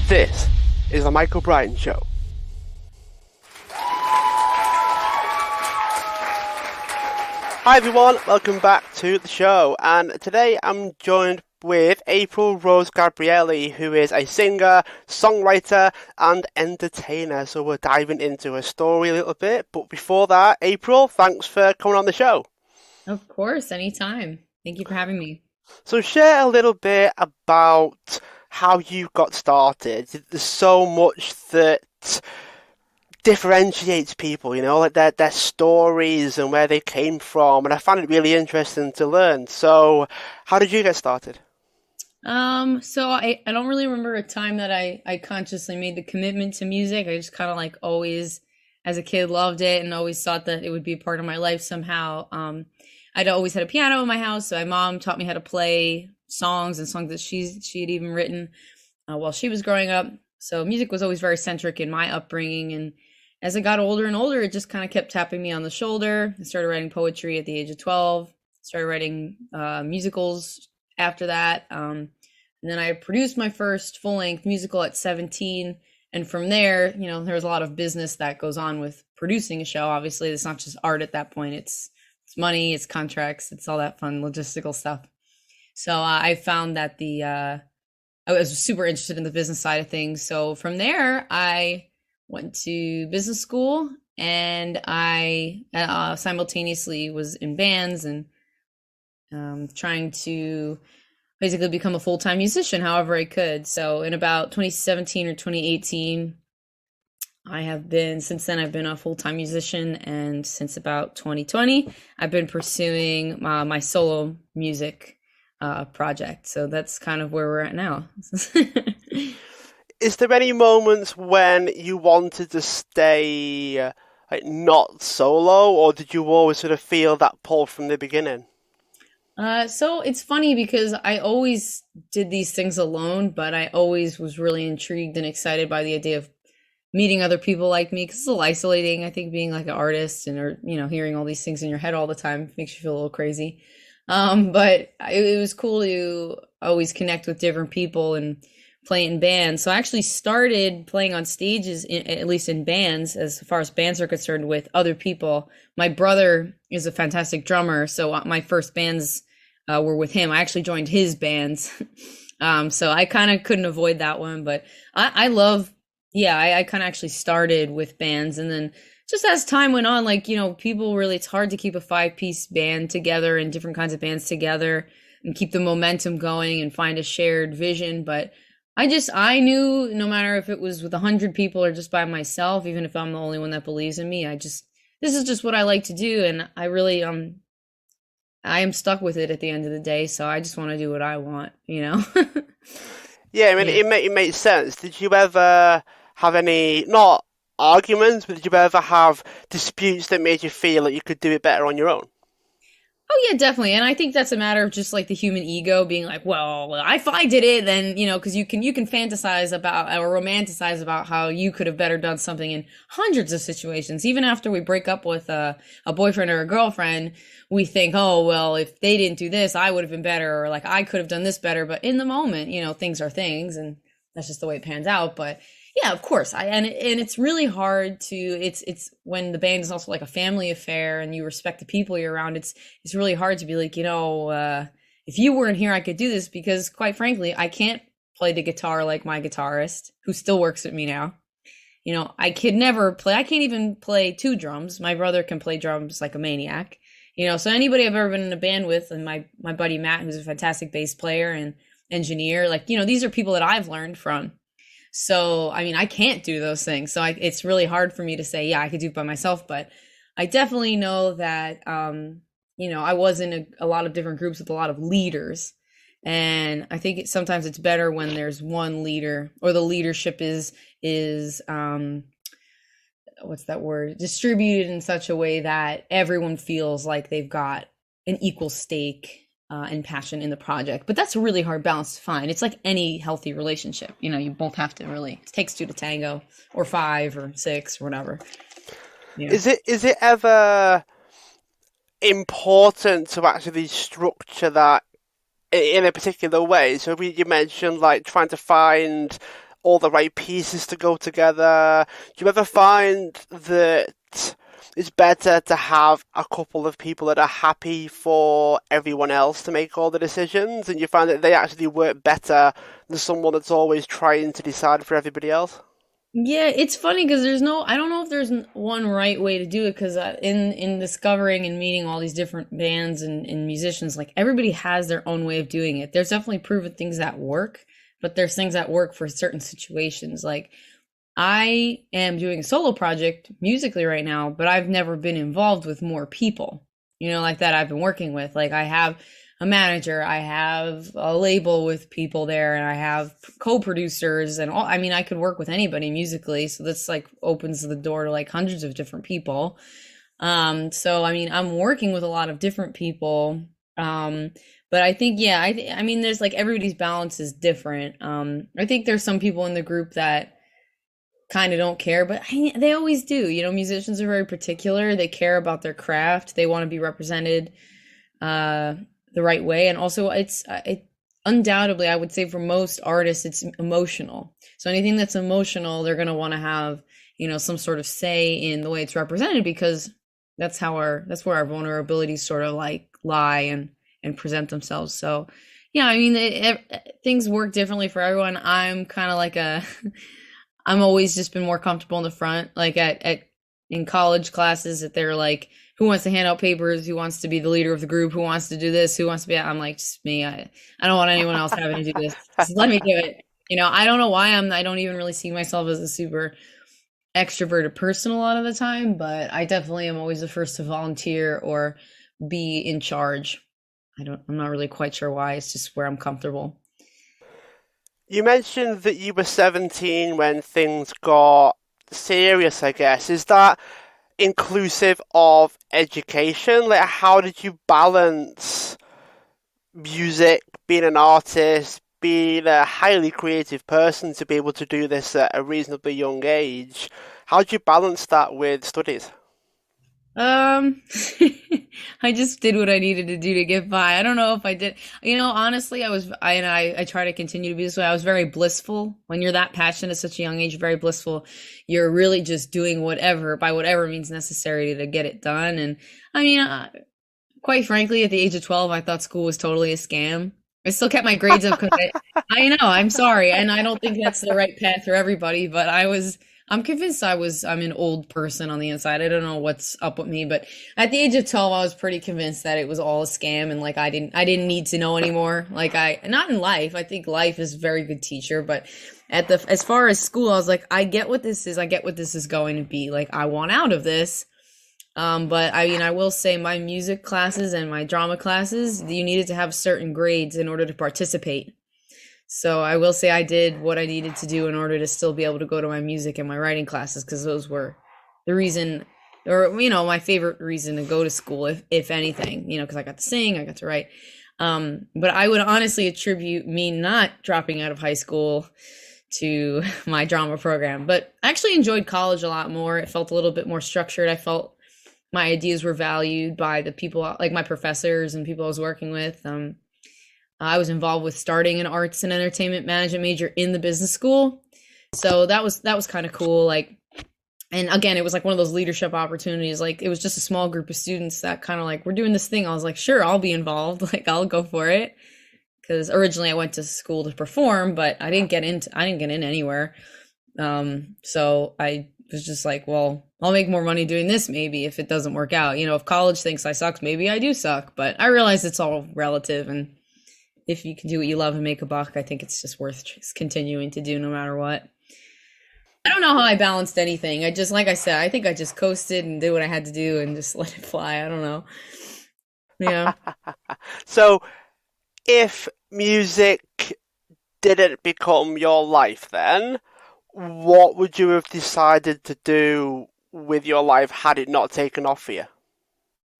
This is the Michael Bryan Show. Hi everyone, welcome back to the show, and today I'm joined with April Rose Gabrielli, who is a singer, songwriter and entertainer. So we're diving into her story a little bit, but before that, April, thanks for coming on the show. Of course, anytime. Thank you for having me. So share a little bit about how you got started. There's so much that differentiates people, you know, like their stories and where they came from, and I find it really interesting to learn. So how did you get started? So I don't really remember a time that I consciously made the commitment to music. I just kind of like always, as a kid, loved it and always thought that it would be a part of my life somehow. I'd always had a piano in my house, so my mom taught me how to play songs and songs that she had even written while she was growing up. So music was always very centric in my upbringing, and as I got older and older, it just kind of kept tapping me on the shoulder. I started writing poetry at the age of 12, started writing musicals after that. And then I produced my first full-length musical at 17. And from there, you know, there's a lot of business that goes on with producing a show. Obviously, it's not just art at that point. It's money, it's contracts, it's all that fun logistical stuff. So I found that I was super interested in the business side of things. So from there, I went to business school, and I simultaneously was in bands and trying to basically become a full-time musician however I could. So in about 2017 or 2018, since then I've been a full-time musician, and since about 2020, I've been pursuing my solo music project. So that's kind of where we're at now. Is there any moments when you wanted to stay not solo, or did you always sort of feel that pull from the beginning? So it's funny because I always did these things alone, but I always was really intrigued and excited by the idea of meeting other people like me, because it's a little isolating. I think being like an artist or hearing all these things in your head all the time makes you feel a little crazy. But it was cool to always connect with different people and play in bands. So I actually started playing on stages, at least in bands, as far as bands are concerned, with other people. My brother is a fantastic drummer, so my first bands were with him. I actually joined his bands. So I kind of couldn't avoid that one, but I kind of actually started with bands, and then just as time went on, it's hard to keep a 5-piece band together and different kinds of bands together and keep the momentum going and find a shared vision. But I knew no matter if it was with 100 people or just by myself, even if I'm the only one that believes in me, this is just what I like to do. And I really, I am stuck with it at the end of the day. So I just want to do what I want, Yeah, I mean, yeah. It makes sense. Did you ever have any, not arguments, but did you ever have disputes that made you feel like you could do it better on your own? Oh yeah, definitely. And I think that's a matter of just like the human ego being like, well, if I did it, then, because you can fantasize about or romanticize about how you could have better done something in hundreds of situations. Even after we break up with a boyfriend or a girlfriend, we think, oh, well, if they didn't do this, I would have been better, or like I could have done this better. But in the moment, things are things, and that's just the way it pans out. But yeah, of course. And it's really hard to, it's when the band is also like a family affair and you respect the people you're around, it's really hard to be like, if you weren't here, I could do this, because quite frankly, I can't play the guitar like my guitarist, who still works with me now. I can't even play 2 drums. My brother can play drums like a maniac. So anybody I've ever been in a band with, and my buddy Matt, who's a fantastic bass player and engineer, these are people that I've learned from. So, I mean, I can't do those things. So it's really hard for me to say, yeah, I could do it by myself. But I definitely know that, I was in a lot of different groups with a lot of leaders. And I think sometimes it's better when there's one leader, or the leadership is what's that word? Distributed in such a way that everyone feels like they've got an equal stake and passion in the project. But that's a really hard balance to find. It's like any healthy relationship. You both have to really, it takes 2 to tango, or 5 or 6 or whatever. Is it ever important to actually structure that in a particular way? So you mentioned like trying to find all the right pieces to go together? Do you ever find that it's better to have a couple of people that are happy for everyone else to make all the decisions, and you find that they actually work better than someone that's always trying to decide for everybody else? Yeah, it's funny because I don't know if there's one right way to do it because in discovering and meeting all these different bands and musicians, like everybody has their own way of doing it. There's definitely proven things that work, but there's things that work for certain situations. Like I am doing a solo project musically right now, but I've never been involved with more people, like that I've been working with. Like I have a manager, I have a label with people there, and I have co-producers and all. I mean, I could work with anybody musically, so this like opens the door to like hundreds of different people. So I mean, I'm working with a lot of different people. But I think, yeah, I mean, there's like everybody's balance is different. I think there's some people in the group that kind of don't care, but they always do. Musicians are very particular. They care about their craft. They want to be represented the right way. And also undoubtedly, I would say for most artists, it's emotional. So anything that's emotional, they're going to want to have, some sort of say in the way it's represented, because that's where our vulnerabilities sort of like lie and present themselves. So yeah, I mean, things work differently for everyone. I'm kind of like I'm always just been more comfortable in the front, like in college classes, that they're like, who wants to hand out papers, who wants to be the leader of the group, who wants to do this, who wants to be, I'm like, just me. I don't want anyone else having to do this. Just let me do it. I don't know why I don't even really see myself as a super extroverted person a lot of the time, but I definitely am always the first to volunteer or be in charge. I'm not really quite sure why. It's just where I'm comfortable. You mentioned that you were 17 when things got serious, I guess. Is that inclusive of education? Like, how did you balance music, being an artist, being a highly creative person to be able to do this at a reasonably young age? How did you balance that with studies? I just did what I needed to do to get by. I don't know if I did. Honestly, I try to continue to be this way. I was very blissful. When you're that passionate at such a young age, you're very blissful. You're really just doing by whatever means necessary to get it done. And I mean, quite frankly, at the age of 12, I thought school was totally a scam. I still kept my grades up because I know, I'm sorry. And I don't think that's the right path for everybody, but I'm convinced I'm an old person on the inside. I don't know what's up with me, but at the age of 12, I was pretty convinced that it was all a scam, and like I didn't need to know anymore. Like not in life. I think life is a very good teacher, but as far as school, I was like, I get what this is. I get what this is going to be. Like I want out of this. But I mean, I will say my music classes and my drama classes, you needed to have certain grades in order to participate. So I will say I did what I needed to do in order to still be able to go to my music and my writing classes, because those were the reason, or my favorite reason to go to school, if anything, because I got to sing, I got to write. But I would honestly attribute me not dropping out of high school to my drama program. But I actually enjoyed college a lot more. It felt a little bit more structured. I felt my ideas were valued by the people, like my professors and people I was working with. I was involved with starting an arts and entertainment management major in the business school. So that was kind of cool. Like, and again, it was like one of those leadership opportunities. Like it was just a small group of students that kind of like, we're doing this thing. I was like, sure, I'll be involved. Like I'll go for it. Cause originally I went to school to perform, but I didn't get in anywhere. So I was just like, well, I'll make more money doing this maybe if it doesn't work out. If college thinks I suck, maybe I do suck. But I realize it's all relative, and if you can do what you love and make a buck, I think it's just worth just continuing to do no matter what. I don't know how I balanced anything. Like I said, I think I just coasted and did what I had to do and just let it fly. I don't know. Yeah. So, if music didn't become your life then, what would you have decided to do with your life had it not taken off for you?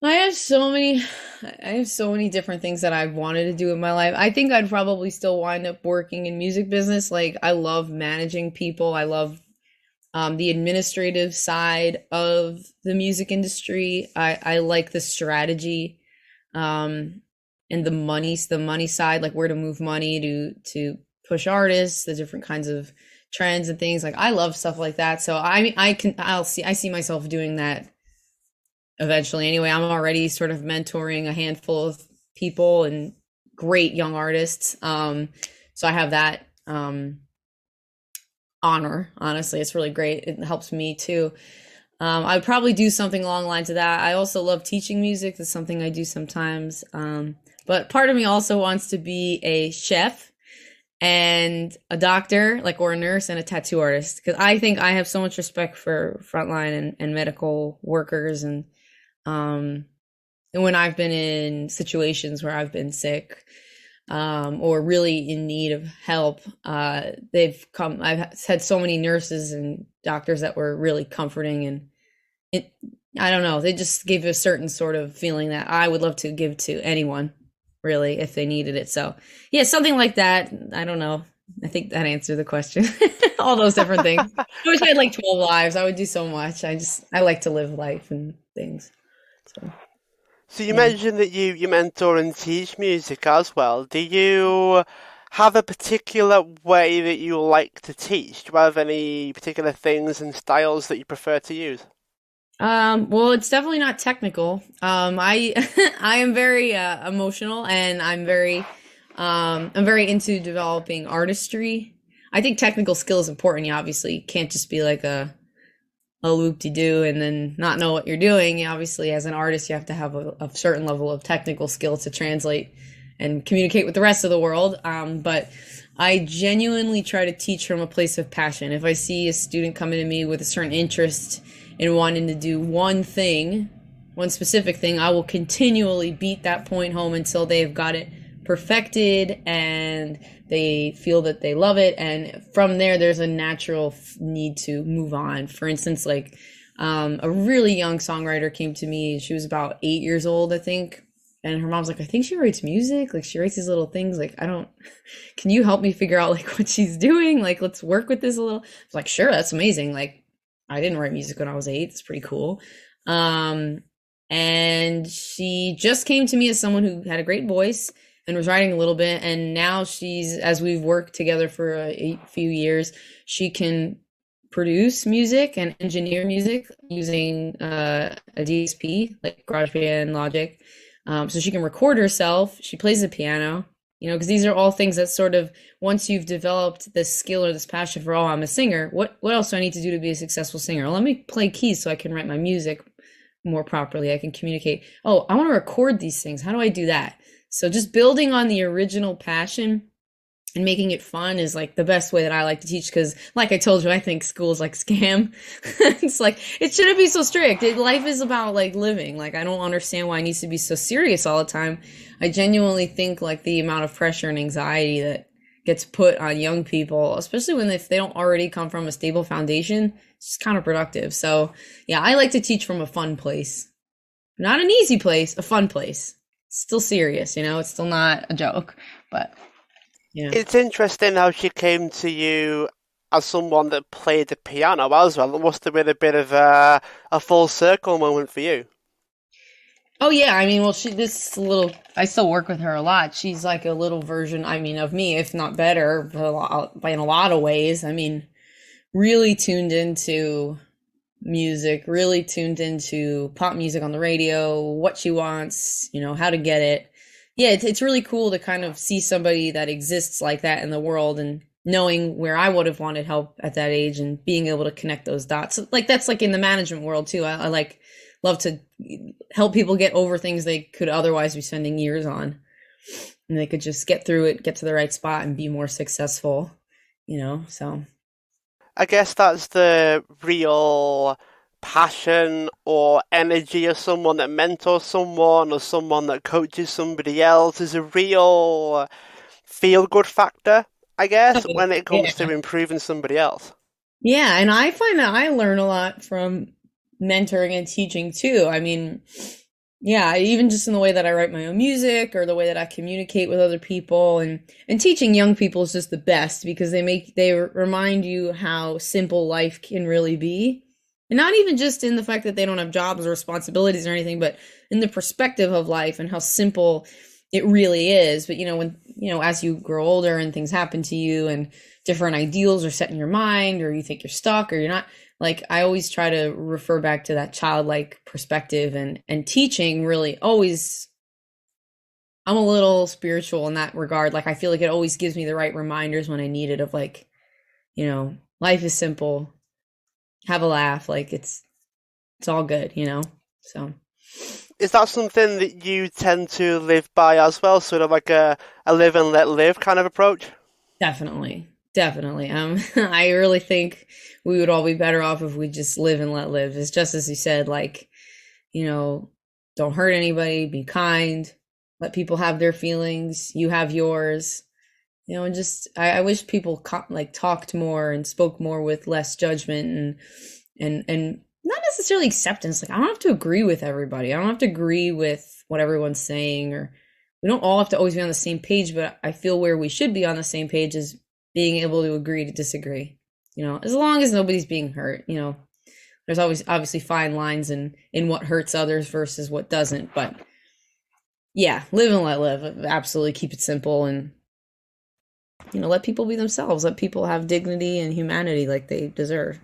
I have so many different things that I've wanted to do in my life. I think I'd probably still wind up working in music business. Like I love managing people. I love the administrative side of the music industry. I like the strategy and the money side, like where to move money to push artists, the different kinds of trends and things. Like I love stuff like that. So I see myself doing that eventually. Anyway, I'm already sort of mentoring a handful of people and great young artists. So I have that honor. Honestly, it's really great. It helps me too. I would probably do something along the lines of that. I also love teaching music. That's something I do sometimes. But part of me also wants to be a chef and a doctor, like, or a nurse and a tattoo artist. Because I think I have so much respect for frontline and medical workers. And when I've been in situations where I've been sick, or really in need of help, I've had so many nurses and doctors that were really comforting, and I don't know, they just gave a certain sort of feeling that I would love to give to anyone, really, if they needed it. So yeah, something like that. I don't know. I think that answered the question. All those different things. I wish I had like 12 lives. I would do so much. I like to live life and things. So you mentioned that you mentor and teach music as well. Do you have a particular way that you like to teach? Do you have any particular things and styles that you prefer to use? Well, it's definitely not technical. I I am very emotional, and I'm very into developing artistry. I think technical skill is important. You obviously can't just be like a loop-de-doo and then not know what you're doing. Obviously, as an artist, you have to have a certain level of technical skill to translate and communicate with the rest of the world. But I genuinely try to teach from a place of passion. If I see a student coming to me with a certain interest in wanting to do one thing, one specific thing, I will continually beat that point home until they've got it perfected and they feel that they love it. And from there, there's a natural need to move on. For instance, like a really young songwriter came to me. She was about 8 years old, I think. And her mom's like, I think she writes music. Like, she writes these little things. Like, can you help me figure out like what she's doing? Like, let's work with this a little. I was like, sure, that's amazing. Like, I didn't write music when I was 8. It's pretty cool. And she just came to me as someone who had a great voice and was writing a little bit. And now as we've worked together for a few years, she can produce music and engineer music using a DSP, like GarageBand, Logic. So she can record herself. She plays the piano, because these are all things that sort of, once you've developed this skill or this passion for, I'm a singer, what else do I need to do to be a successful singer? Well, let me play keys so I can write my music more properly. I can communicate. Oh, I want to record these things. How do I do that? So just building on the original passion and making it fun is like the best way that I like to teach. Because like I told you, I think school is like scam. It's like, it shouldn't be so strict. Life is about like living. Like, I don't understand why it needs to be so serious all the time. I genuinely think like the amount of pressure and anxiety that gets put on young people, especially if they don't already come from a stable foundation, it's just counterproductive. So yeah, I like to teach from a fun place. Not an easy place, a fun place. Still serious, it's still not a joke, but yeah. It's interesting how she came to you as someone that played the piano as well. It must have been a bit of a full circle moment for you. Oh yeah, I mean, well, I still work with her a lot. She's like a little version, of me, if not better, in a lot of ways. I mean, really tuned into music, really tuned into pop music on the radio, what she wants, how to get it. Yeah, it's really cool to kind of see somebody that exists like that in the world, and knowing where I would have wanted help at that age and being able to connect those dots. Like, that's like in the management world too. I love to help people get over things they could otherwise be spending years on, and they could just get through it, get to the right spot, and be more successful, so. I guess that's the real passion or energy of someone that mentors someone or someone that coaches somebody else is a real feel-good factor, I guess, when it comes to improving somebody else. Yeah, and I find that I learn a lot from mentoring and teaching too. I mean, yeah, even just in the way that I write my own music or the way that I communicate with other people, and teaching young people is just the best, because they remind you how simple life can really be. And not even just in the fact that they don't have jobs or responsibilities or anything, but in the perspective of life and how simple It really is. But, when, as you grow older and things happen to you and different ideals are set in your mind, or you think you're stuck or you're not, like, I always try to refer back to that childlike perspective, and teaching really always, I'm a little spiritual in that regard. Like, I feel like it always gives me the right reminders when I need it of, like, life is simple. Have a laugh. Like, it's all good, So Is that something that you tend to live by as well? Sort of like a live and let live kind of approach? definitely, definitely. I really think we would all be better off if we just live and let live. It's just as you said, like, don't hurt anybody, be kind, let people have their feelings, you have yours. And just I wish people like talked more and spoke more with less judgment, and not necessarily acceptance. Like, I don't have to agree with everybody. I don't have to agree with what everyone's saying, or we don't all have to always be on the same page, but I feel where we should be on the same page is being able to agree to disagree. As long as nobody's being hurt. There's always obviously fine lines in what hurts others versus what doesn't, but yeah, live and let live. Absolutely keep it simple, and let people be themselves. Let people have dignity and humanity like they deserve.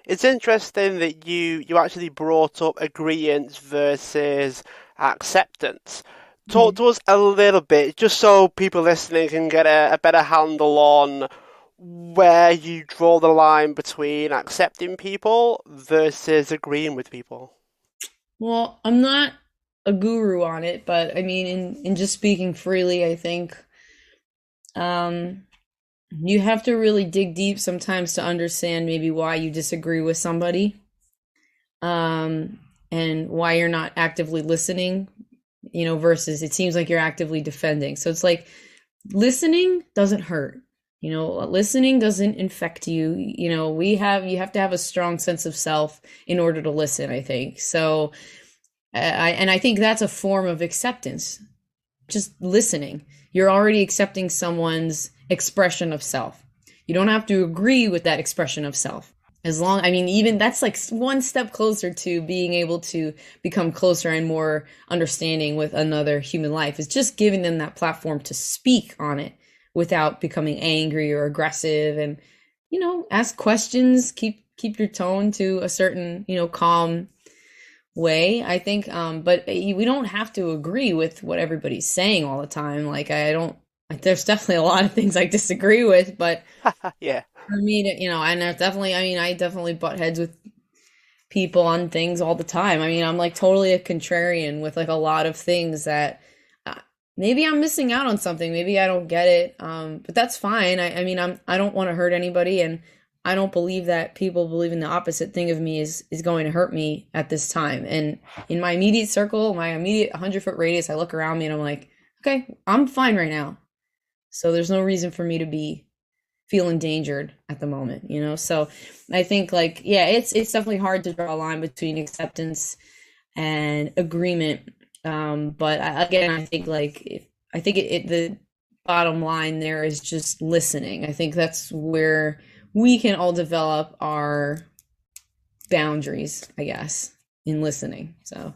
It's interesting that you actually brought up agreeance versus acceptance. Talk to us a little bit, just so people listening can get a better handle on where you draw the line between accepting people versus agreeing with people. Well, I'm not a guru on it, but I mean, in just speaking freely, I think you have to really dig deep sometimes to understand maybe why you disagree with somebody, and why you're not actively listening, versus it seems like you're actively defending. So it's like, listening doesn't hurt. Listening doesn't infect you. You have to have a strong sense of self in order to listen, I think. So, I think that's a form of acceptance. Just listening. You're already accepting someone's expression of self. You don't have to agree with that expression of self. Even that's like one step closer to being able to become closer and more understanding with another human life, is just giving them that platform to speak on it without becoming angry or aggressive, and, ask questions, keep your tone to a certain, calm way, I think. But we don't have to agree with what everybody's saying all the time. Like, there's definitely a lot of things I disagree with, but Yeah. for me to, and there's definitely, I definitely butt heads with people on things all the time. I'm like totally a contrarian with like a lot of things that maybe I'm missing out on something. Maybe I don't get it. But that's fine. I don't want to hurt anybody, and I don't believe that people believing the opposite thing of me is going to hurt me at this time. And in my immediate circle, my immediate 100-foot radius, I look around me and I'm like, okay, I'm fine right now. So there's no reason for me to feel endangered at the moment, So I think, like, yeah, it's definitely hard to draw a line between acceptance and agreement. But again, I think the bottom line there is just listening. I think that's where we can all develop our boundaries, I guess, in listening. So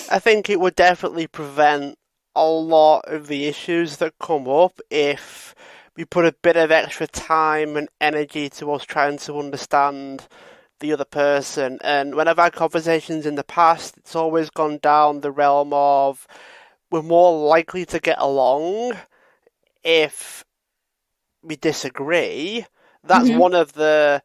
I think it would definitely prevent a lot of the issues that come up if we put a bit of extra time and energy to us trying to understand the other person. And when I've had conversations in the past, it's always gone down the realm of we're more likely to get along if we disagree. That's one of the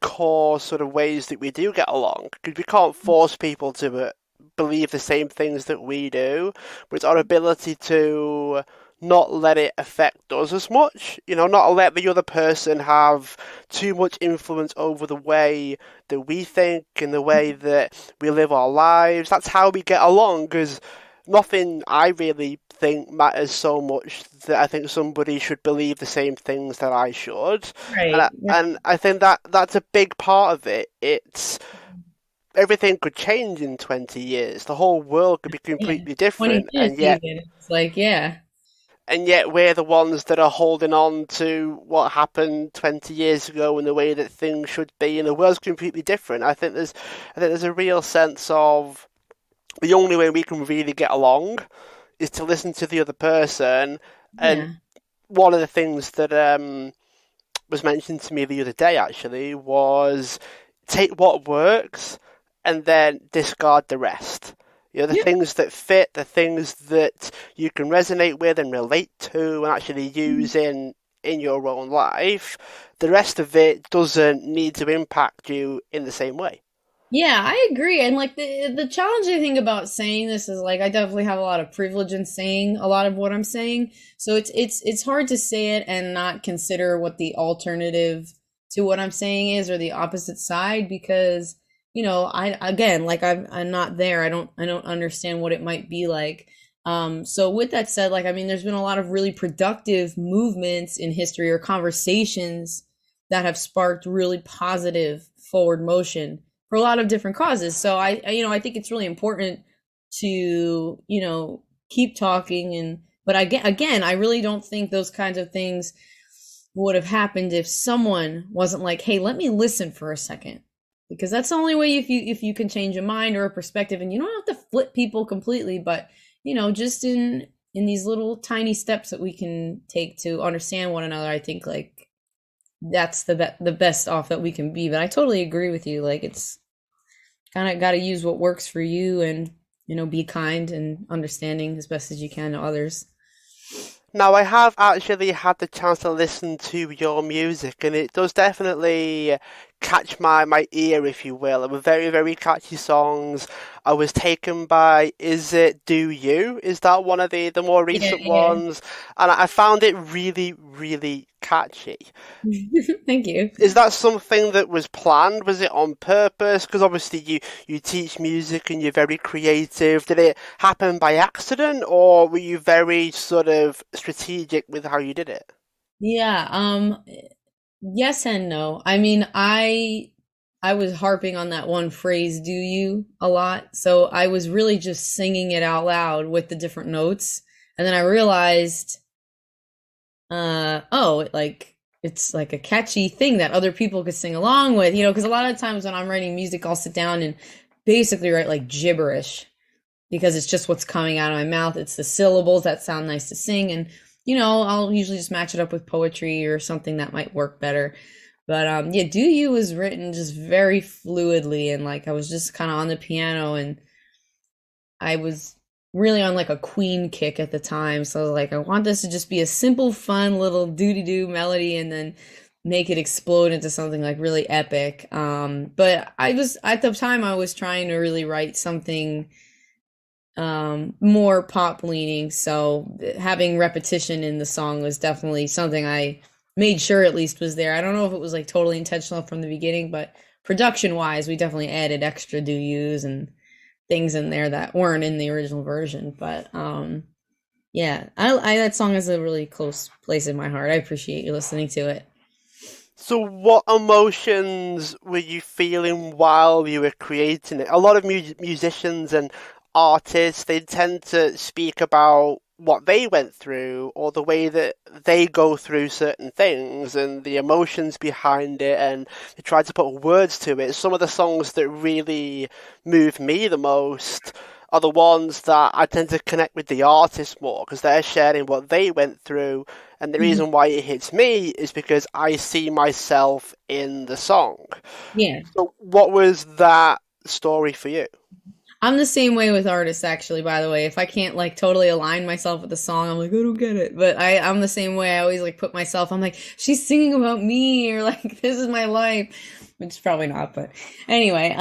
core sort of ways that we do get along, because we can't force people to believe the same things that we do, but it's our ability to not let it affect us as much, not let the other person have too much influence over the way that we think and the way that we live our lives. That's how we get along, because nothing I really think matters so much that I think somebody should believe the same things that I should. right. And I think that's a big part of it. It's everything could change in 20 years. The whole world could be completely different, 20 minutes even. It's like, yeah. And yet we're the ones that are holding on to what happened 20 years ago and the way that things should be, and the world's completely different. I think there's a real sense of the only way we can really get along is to listen to the other person. And Yeah. one of the things that was mentioned to me the other day actually was take what works and then discard the rest. You know, the Yep. things that fit, the things that you can resonate with and relate to and actually use in your own life. The rest of it doesn't need to impact you in the same way. Yeah, I agree. And like the challenging thing about saying this is like I definitely have a lot of privilege in saying a lot of what I'm saying. So it's hard to say it and not consider what the alternative to what I'm saying is or the opposite side because I again like I'm not there. I don't understand what it might be like. So with that said, like I mean there's been a lot of really productive movements in history or conversations that have sparked really positive forward motion for a lot of different causes. So I think it's really important to, keep talking but again, I really don't think those kinds of things would have happened if someone wasn't like, "Hey, let me listen for a second." Because that's the only way if you can change a mind or a perspective and you don't have to flip people completely, but just in these little tiny steps that we can take to understand one another, I think like that's the best off that we can be. But I totally agree with you. Like it's kind of got to use what works for you and be kind and understanding as best as you can to others. Now, I have actually had the chance to listen to your music, and it does definitely catch my ear, if you will. They were very, very catchy songs. I was taken by Is It Do You? Is that one of the more recent Yeah, ones? And I found it really, really catchy. yeah. Thank you. Is that something that was planned? Was it on purpose? Because obviously you teach music and you're very creative. Did it happen by accident, or were you very sort of strategic with how you did it? Yeah, yes and no. I mean, I was harping on that one phrase, "do you?" a lot. So I was really just singing it out loud with the different notes. And then I realized like it's like a catchy thing that other people could sing along with, because a lot of times when I'm writing music, I'll sit down and basically write like gibberish because it's just what's coming out of my mouth. It's the syllables that sound nice to sing. And, I'll usually just match it up with poetry or something that might work better. But yeah, Do You was written just very fluidly. And like I was just kind of on the piano and I was really on like a Queen kick at the time. So like I want this to just be a simple, fun little doody doo melody and then make it explode into something like really epic. But I was at the time I was trying to really write something more pop leaning. So having repetition in the song was definitely something I made sure at least was there. I don't know if it was like totally intentional from the beginning, but production wise, we definitely added extra do yous and things in there that weren't in the original version. But yeah, I that song has a really close place in my heart. I appreciate you listening to it. So, what emotions were you feeling while you were creating it? A lot of musicians and artists, they tend to speak about what they went through or the way that they go through certain things and the emotions behind it, and they try to put words to it. Some of the songs that really move me the most are the ones that I tend to connect with the artist more because they're sharing what they went through. And the Mhm. reason why it hits me is because I see myself in the song. Yeah. So, what was that story for you? I'm the same way with artists actually, by the way. If I can't like totally align myself with the song, I'm like, I don't get it. But I'm the same way. I always like put myself, I'm like, she's singing about me or like this is my life. Which is probably not, but anyway,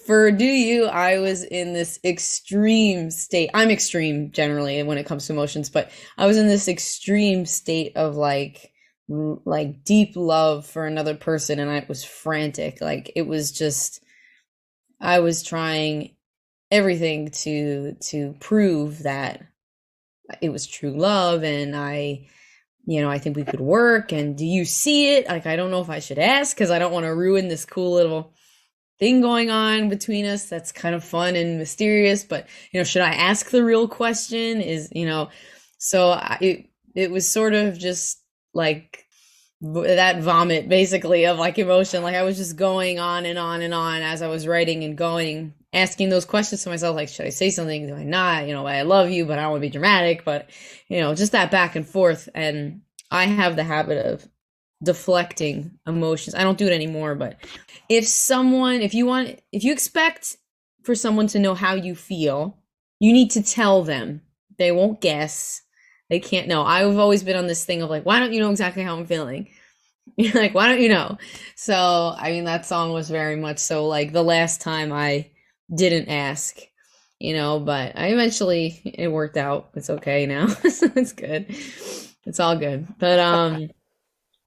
for Do You, I was in this extreme state. I'm extreme generally when it comes to emotions, but I was in this extreme state of like deep love for another person and I was frantic. Like it was just I was trying everything to prove that it was true love and I think we could work and do you see it? Like I don't know if I should ask because I don't want to ruin this cool little thing going on between us that's kind of fun and mysterious, but should I ask the real question is so it was sort of just like that vomit basically of like emotion, like I was just going on and on and on as I was writing and going asking those questions to myself, like, should I say something? Do I not? I love you, but I don't want to be dramatic. But, just that back and forth. And I have the habit of deflecting emotions. I don't do it anymore, but if you expect for someone to know how you feel, you need to tell them. They won't guess. They can't know. I've always been on this thing of like, why don't you know exactly how I'm feeling? You're like, why don't you know? So, I mean, that song was very much so like the last time I didn't ask, but I eventually it worked out. It's okay now. So it's good. It's all good. But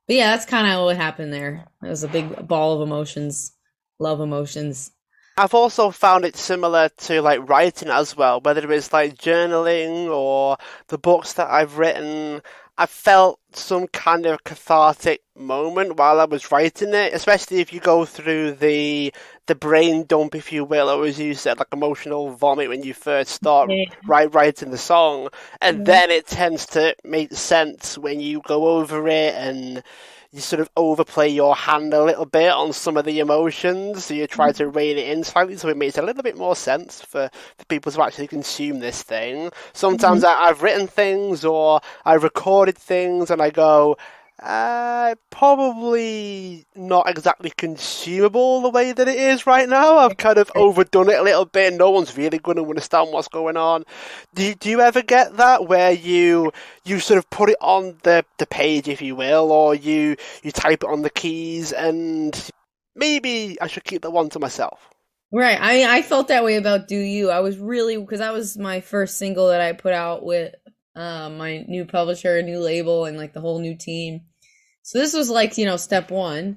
yeah, that's kind of what happened there. It was a big ball of emotions, love emotions. I've also found it similar to like writing as well, whether it's like journaling or the books that I've written. I felt some kind of cathartic moment while I was writing it, especially if you go through the brain dump, if you will, or as you said, like emotional vomit when you first start Yeah. writing the song, and then it tends to make sense when you go over it and you sort of overplay your hand a little bit on some of the emotions, so you try to rein it in slightly so it makes a little bit more sense for people to actually consume this thing. Sometimes Mhm. I've written things or I've recorded things and I go, probably not exactly consumable the way that it is right now. I've kind of overdone it a little bit and no one's really going to understand what's going on. Do you ever get that where you sort of put it on the page, if you will, or you type it on the keys and maybe I should keep that one to myself? Right. I felt that way about Do You. I was really, because that was my first single that I put out with my new publisher, new label, and like the whole new team. So this was like, step one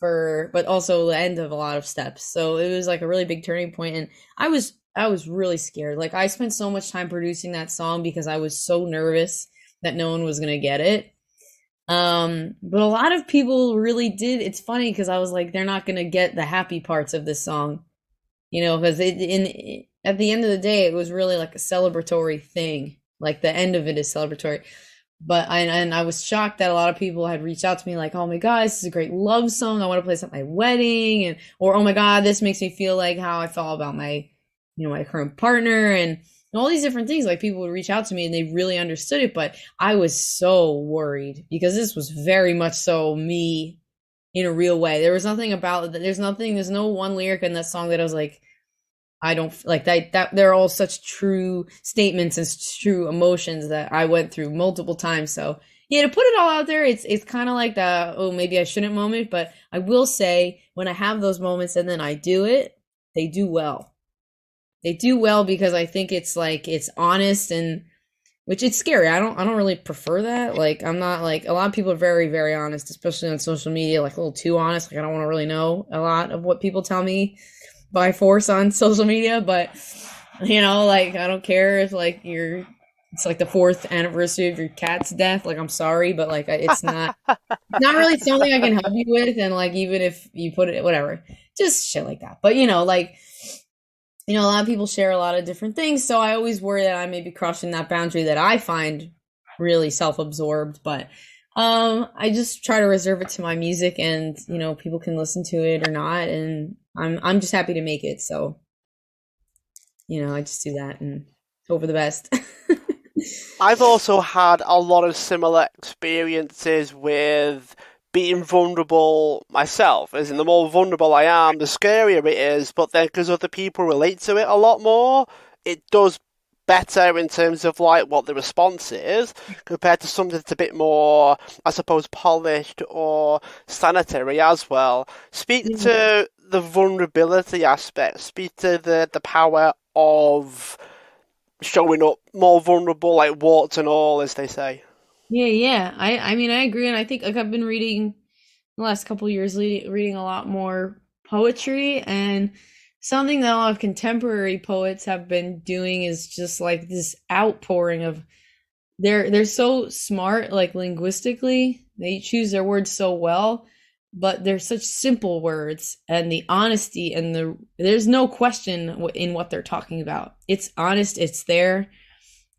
but also the end of a lot of steps. So it was like a really big turning point, and I was really scared. Like I spent so much time producing that song because I was so nervous that no one was gonna get it. But a lot of people really did. It's funny because I was like, they're not gonna get the happy parts of this song, because at the end of the day, it was really like a celebratory thing. Like the end of it is celebratory. But I was shocked that a lot of people had reached out to me like, "Oh my God, this is a great love song. I want to play this at my wedding," or "Oh my God, this makes me feel like how I felt about my current partner," and all these different things. Like people would reach out to me and they really understood it, but I was so worried because this was very much so me in a real way. There was nothing about there's no one lyric in that song that I was like, I don't like that they're all such true statements and true emotions that I went through multiple times. So yeah, to put it all out there, it's kind of like the, oh, maybe I shouldn't moment, but I will say when I have those moments and then I do it, they do well. They do well because I think it's like it's honest, and which it's scary. I don't really prefer that. Like I'm not like, a lot of people are very, very honest, especially on social media, like a little too honest. Like I don't want to really know a lot of what people tell me by force on social media, but like I don't care if like it's like the fourth anniversary of your cat's death. Like I'm sorry, but like it's not really something I can help you with, and like even if you put it, whatever, just shit like that. But like a lot of people share a lot of different things, so I always worry that I may be crossing that boundary that I find really self-absorbed. But I just try to reserve it to my music, and people can listen to it or not, and I'm just happy to make it. So I just do that and hope for the best. I've also had a lot of similar experiences with being vulnerable myself. As in, the more vulnerable I am, the scarier it is. But then, because other people relate to it a lot more, it does better in terms of like what the response is compared to something that's a bit more, I suppose, polished or sanitary as well. Speak to the vulnerability aspect. Speak to the power of showing up more vulnerable, like warts and all, as they say. Yeah, yeah. I mean, I agree, and I think like I've been reading the last couple of years, reading a lot more poetry, and something that a lot of contemporary poets have been doing is just like this outpouring of they're so smart, like linguistically, they choose their words so well, but they're such simple words, and the honesty and there's no question in what they're talking about. It's honest, it's there.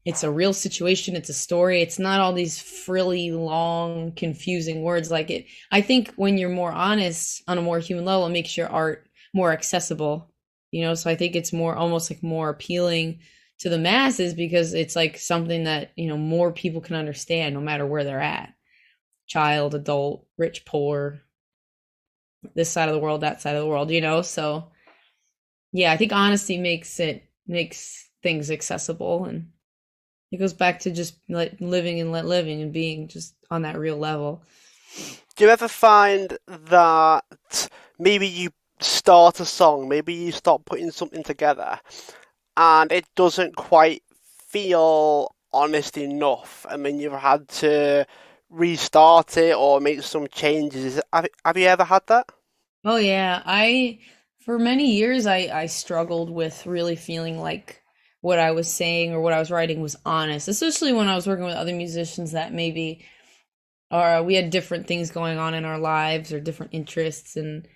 It's a real situation. It's a story. It's not all these frilly, long, confusing words like it. I think when you're more honest on a more human level, it makes your art more accessible. So I think it's more almost like more appealing to the masses because it's like something that, more people can understand no matter where they're at. Child, adult, rich, poor, this side of the world, that side of the world, So yeah, I think honesty makes things accessible, and it goes back to just living and let living and being just on that real level. Do you ever find that maybe you start a song, maybe you start putting something together, and it doesn't quite feel honest enough, and then you've had to restart it or make some changes? Have you ever had that? Oh yeah, I for many years I struggled with really feeling like what I was saying or what I was writing was honest, especially when I was working with other musicians that maybe or we had different things going on in our lives or different interests. And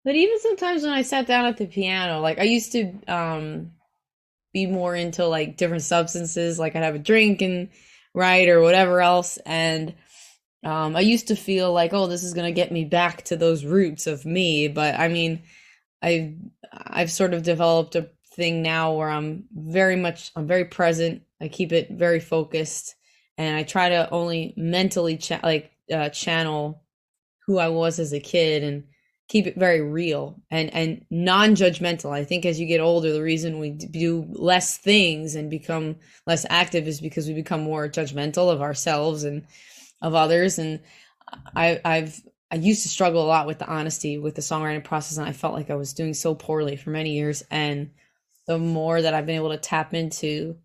but even sometimes when I sat down at the piano, like I used to be more into like different substances, like I'd have a drink and write or whatever else. And I used to feel like, oh, this is gonna get me back to those roots of me. But I mean, I've I've sort of developed a thing now where I'm very present. I keep it very focused, and I try to only mentally channel who I was as a kid and keep it very real and non-judgmental. I think as you get older, the reason we do less things and become less active is because we become more judgmental of ourselves and of others. And I used to struggle a lot with the honesty with the songwriting process, and I felt like I was doing so poorly for many years. And the more that I've been able to tap into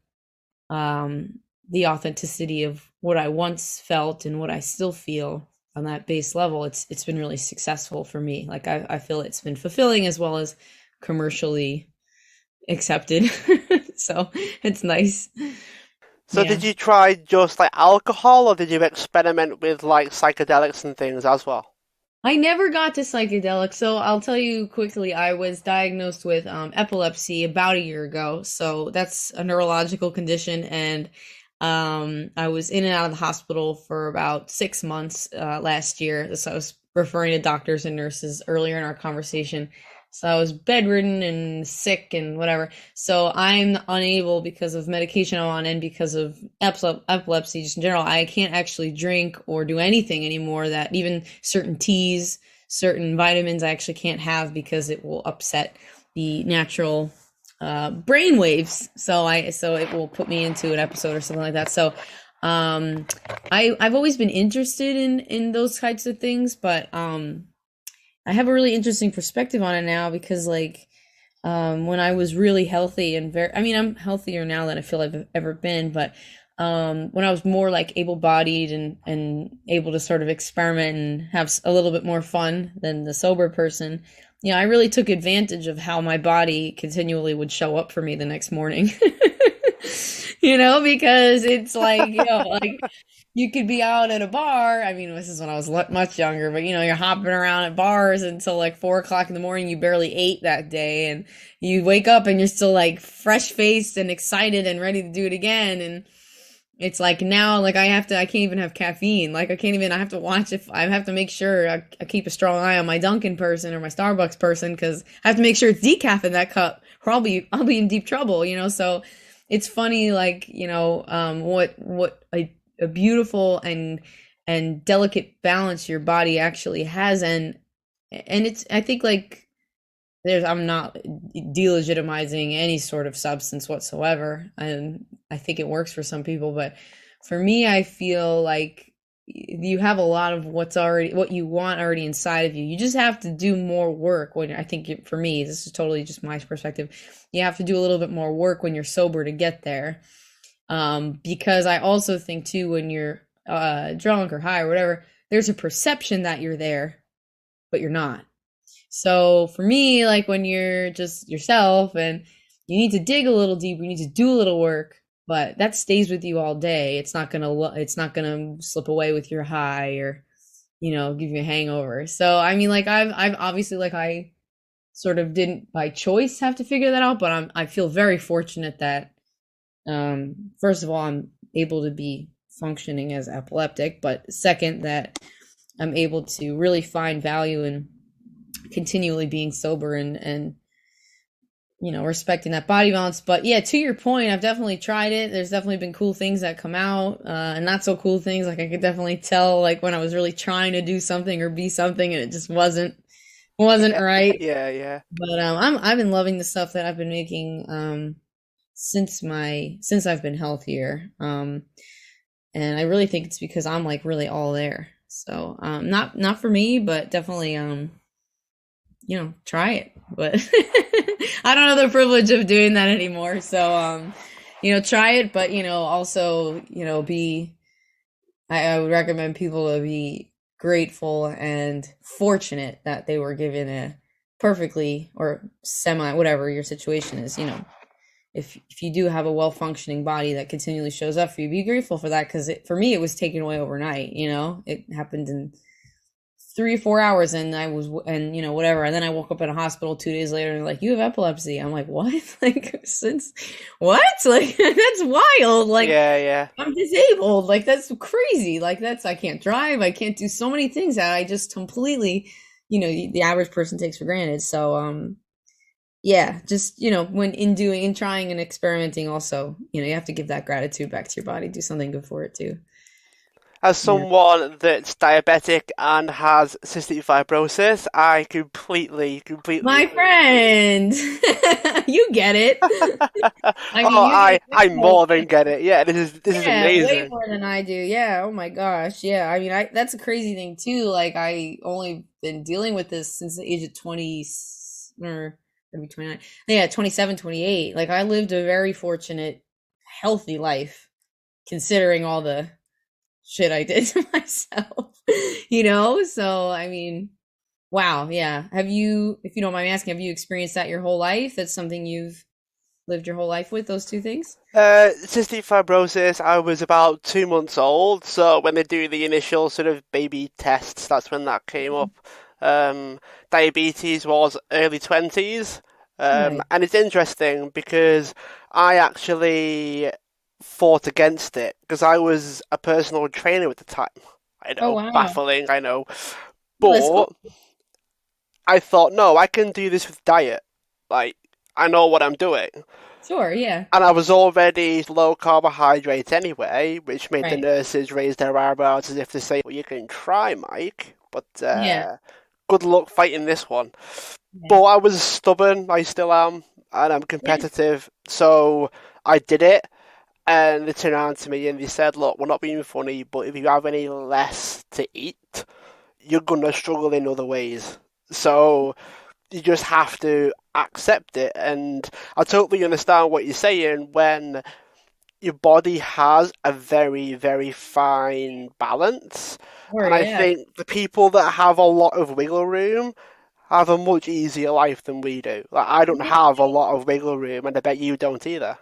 the authenticity of what I once felt and what I still feel on that base level, it's been really successful for me. Like I feel it's been fulfilling as well as commercially accepted. So it's nice. So Yeah. did you try just like alcohol, or did you experiment with like psychedelics and things as well? I never got to psychedelics, so I'll tell you quickly. I was diagnosed with epilepsy about a year ago. So that's a neurological condition, and I was in and out of the hospital for about 6 months last year. So I was referring to doctors and nurses earlier in our conversation. So I was bedridden and sick and whatever. So I'm unable because of medication I'm on and because of epilepsy just in general. I can't actually drink or do anything anymore. That even certain teas, certain vitamins, I actually can't have because it will upset the natural brain waves. So it will put me into an episode or something like that. So I've always been interested in those types of things, but I have a really interesting perspective on it now because like when I was really healthy and I mean I'm healthier now than I feel I've ever been, but when I was more like able-bodied and able to sort of experiment and have a little bit more fun than the sober person, I really took advantage of how my body continually would show up for me the next morning. Because it's like, like you could be out at a bar. I mean, this is when I was much younger, but you're hopping around at bars until like 4 o'clock in the morning. You barely ate that day, and you wake up and you're still like fresh faced and excited and ready to do it again. And it's like now, like I can't even have caffeine. Like I have to watch if I have to make sure I keep a strong eye on my Dunkin' person or my Starbucks person because I have to make sure it's decaf in that cup or I'll be in deep trouble, So it's funny, like, what a beautiful and delicate balance your body actually has. And it's, I think like I'm not delegitimizing any sort of substance whatsoever. And I think it works for some people, but for me, I feel like you have a lot of what you want already inside of you. You just have to do more work I think for me, this is totally just my perspective. You have to do a little bit more work when you're sober to get there. Because I also think too, when you're drunk or high or whatever, there's a perception that you're there, but you're not. So for me, like when you're just yourself and you need to dig a little deeper, you need to do a little work, but that stays with you all day. It's not gonna slip away with your high or, give you a hangover. So I mean, like I've obviously like I sort of didn't by choice have to figure that out, but I feel very fortunate that first of all I'm able to be functioning as epileptic, but second that I'm able to really find value in continually being sober and respecting that body balance. But yeah, to your point, I've definitely tried it. There's definitely been cool things that come out, and not so cool things. Like I could definitely tell, like when I was really trying to do something or be something, and it just wasn't right. Yeah, yeah. But I've been loving the stuff that I've been making since I've been healthier. And I really think it's because I'm like really all there. So not for me, but definitely try it. But I don't have the privilege of doing that anymore. So try it, but also, be I would recommend people to be grateful and fortunate that they were given a perfectly or semi whatever your situation is, if you do have a well-functioning body that continually shows up for you, be grateful for that, because for me it was taken away overnight. It happened in 3 or 4 hours, and whatever, and then I woke up in a hospital 2 days later and like, you have epilepsy. I'm like, what? Like, since what? Like, that's wild. Like, Yeah. I'm disabled. Like, that's crazy. Like, I can't drive, I can't do so many things that I just completely, the average person takes for granted. So yeah, just when in trying and experimenting, also, you have to give that gratitude back to your body, do something good for it too. As Yeah. someone that's diabetic and has cystic fibrosis, I completely My agree. friend, you get it. I Oh, mean, you get I it. more than get it. Yeah, this is Yeah, way amazing. more than I do. Yeah. Oh my gosh. Yeah. I mean, that's a crazy thing too. Like, I only been dealing with this since the age of 20, or maybe 29. Yeah, 27, 28. Like, I lived a very fortunate, healthy life considering all the shit I did to myself. So I mean, wow, yeah. Have you, if you don't mind me asking, have you experienced that your whole life? That's something you've lived your whole life with, those two things? Cystic fibrosis, I was about 2 months old, so when they do the initial sort of baby tests, that's when that came up. Um, Diabetes was early 20s. Right. And it's interesting because I actually fought against it because I was a personal trainer at the time. I Oh, know, wow. baffling, I know. Oh, that's cool. But I thought, no, I can do this with diet. Like, I know what I'm doing. Sure, yeah. And I was already low carbohydrate anyway, which made the Right. nurses raise their eyebrows as if to say, well, you can try, Mike, but Yeah. good luck fighting this one. Yeah. But I was stubborn, I still am, and I'm Yeah. competitive, so I did it. And they turned around to me and they said, look, we're not being funny, but if you have any less to eat, you're gonna struggle in other ways. So you just have to accept it. And I totally understand what you're saying when your body has a very, very fine balance. Sure, And I yeah. think the people that have a lot of wiggle room have a much easier life than we do. Like, I don't Yeah. have a lot of wiggle room, and I bet you don't either.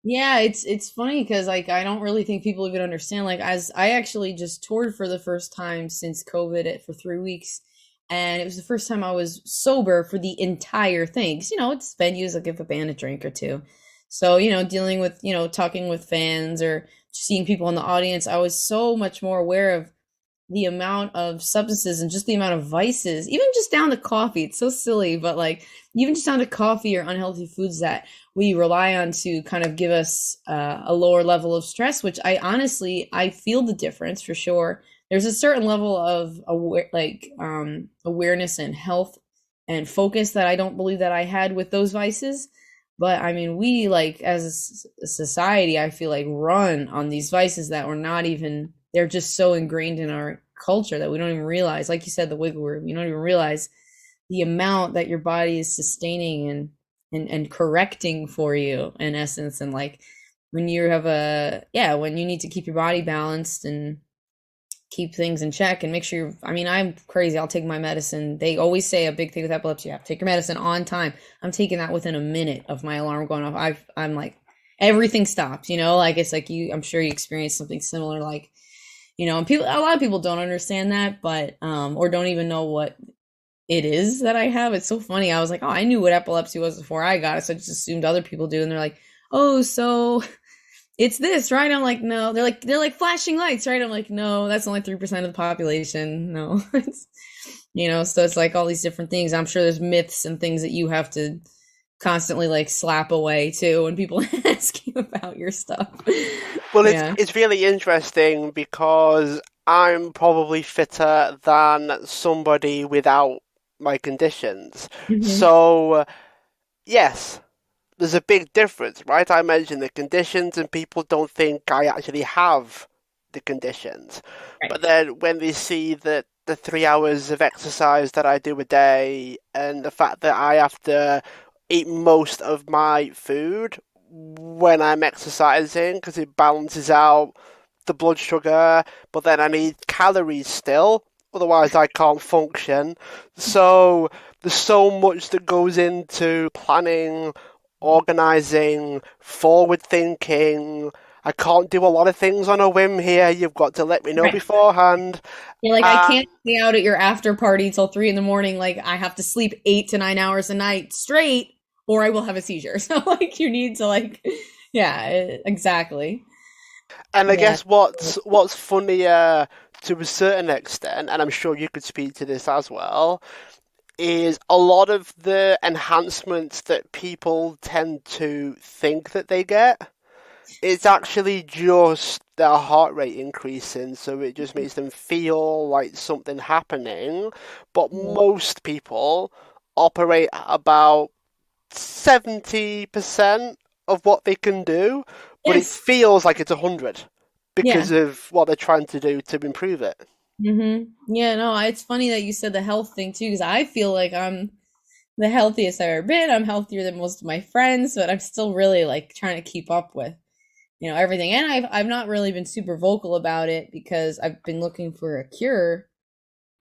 Yeah, it's funny because like I don't really think people even understand. Like, as I actually just toured for the first time since COVID for 3 weeks, and it was the first time I was sober for the entire thing. 'Cause, it's venues that give a band a drink or two. So, dealing with, talking with fans or seeing people in the audience, I was so much more aware of the amount of substances and just the amount of vices, even just down to coffee. It's so silly, but like even just down to coffee or unhealthy foods that we rely on to kind of give us a lower level of stress, which I feel the difference for sure. There's a certain level of awareness and health and focus that I don't believe that I had with those vices. But I mean, we, like, as a society, I feel like run on these vices that we're not even, they're just so ingrained in our culture that we don't even realize, like you said, the wiggle room, you don't even realize the amount that your body is sustaining and correcting for you, in essence. And like when you have when you need to keep your body balanced and keep things in check and make sure I mean, I'm crazy. I'll take my medicine. They always say a big thing with epilepsy, you have to take your medicine on time. I'm taking that within a minute of my alarm going off. I'm like, everything stops, like it's like I'm sure you experienced something similar, like, and a lot of people don't understand that, but, or don't even know what it is that I have. It's so funny. I was like, oh, I knew what epilepsy was before I got it. So I just assumed other people do. And they're like, oh, so it's this, right? I'm like, no. They're like flashing lights, right? I'm like, no, that's only 3% of the population. No. So it's like all these different things. I'm sure there's myths and things that you have to constantly like slap away too when people ask you about your stuff. Well, Yeah. it's really interesting because I'm probably fitter than somebody without my conditions. Hmm. So, yes, there's a big difference, right? I mentioned the conditions, and people don't think I actually have the conditions. Right. But then when they see that the 3 hours of exercise that I do a day, and the fact that I have to eat most of my food when I'm exercising because it balances out the blood sugar, but then I need calories still, otherwise I can't function. So there's so much that goes into planning, organizing, forward thinking. I can't do a lot of things on a whim here. You've got to let me know Right. beforehand. You're like, I And can't stay out at your after party till 3 in the morning. Like, I have to sleep 8 to 9 hours a night straight, or I will have a seizure. So, like, you need to, like, yeah, exactly. I Yeah. guess what's funnier to a certain extent, and I'm sure you could speak to this as well, is a lot of the enhancements that people tend to think that they get. It's actually just their heart rate increasing, so it just makes them feel like something happening. But most people operate at about 70% of what they can do, but it Yes. feels like it's 100 Yeah. because of what they're trying to do to improve it. Yeah, no, it's funny that you said the health thing too, because I feel like I'm the healthiest I've ever been. I'm healthier than most of my friends, but I'm still really like trying to keep up with, everything. And I've not really been super vocal about it because I've been looking for a cure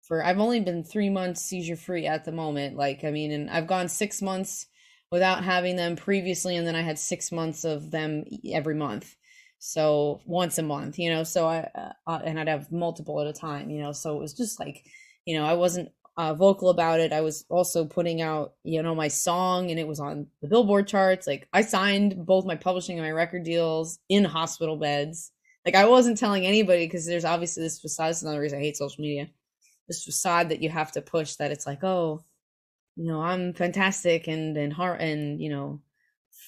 for I've only been 3 months seizure free at the moment. Like, I mean, and I've gone 6 months without having them previously, and then I had 6 months of them every month. So once a month, so and I'd have multiple at a time, so it was just like, I wasn't vocal about it. I was also putting out, my song, and it was on the Billboard charts. Like, I signed both my publishing and my record deals in hospital beds. Like, I wasn't telling anybody because there's obviously this facade. That's another reason I hate social media. This facade that you have to push, that it's like, oh, I'm fantastic and heart and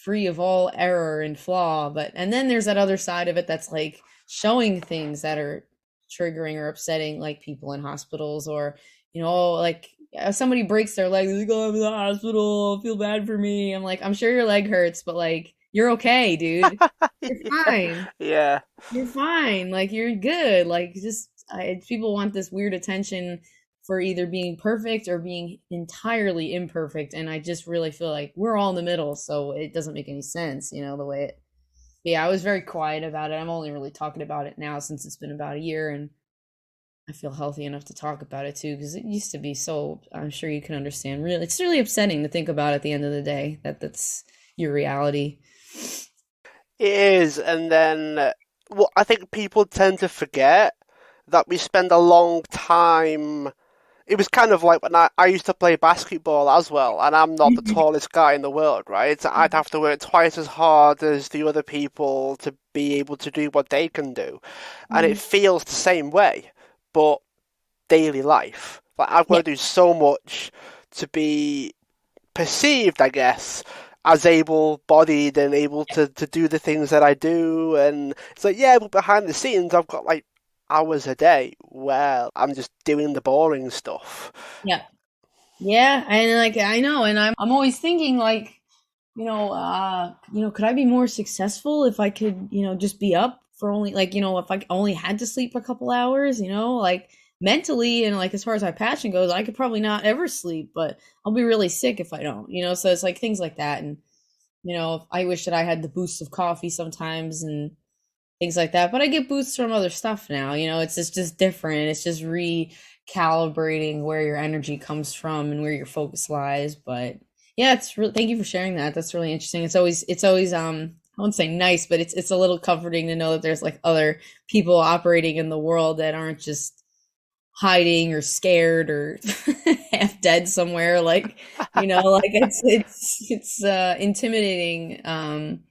free of all error and flaw. But and then there's that other side of it that's like showing things that are triggering or upsetting, like people in hospitals, or like somebody breaks their leg, they go, I'm in the hospital, feel bad for me. I'm like, I'm sure your leg hurts, but like, you're okay, dude. You're fine. Yeah. You're fine. Like, you're good. Like, just people want this weird attention for either being perfect or being entirely imperfect, and I just really feel like we're all in the middle, so it doesn't make any sense, the way it. Yeah, I was very quiet about it. I'm only really talking about it now since it's been about a year, and I feel healthy enough to talk about it too, because it used to be so. I'm sure you can understand. Really, it's really upsetting to think about at the end of the day that that's your reality. It is, and then what I think people tend to forget that we spend a long time. It was kind of like when I used to play basketball as well, and I'm not the Mhm. tallest guy in the world, right? I'd have to work twice as hard as the other people to be able to do what they can do. And it Mhm. feels the same way, but daily life. Like I've got Yeah. to do so much to be perceived, I guess, as able-bodied and able to do the things that I do. And it's like, yeah, but behind the scenes, I've got like hours a day where I'm just doing the boring stuff. Yeah. Yeah, and like I know, and I'm always thinking like, could I be more successful if I could, just be up for only like, if I only had to sleep a couple hours, like mentally and like as far as my passion goes, I could probably not ever sleep, but I'll be really sick if I don't, so it's like things like that. And I wish that I had the boosts of coffee sometimes and things like that. But I get boosts from other stuff now. It's just different. It's just recalibrating where your energy comes from and where your focus lies. But yeah, it's really thank you for sharing that. That's really interesting. It's always I won't say nice, but it's a little comforting to know that there's like other people operating in the world that aren't just hiding or scared or half dead somewhere, like like it's intimidating,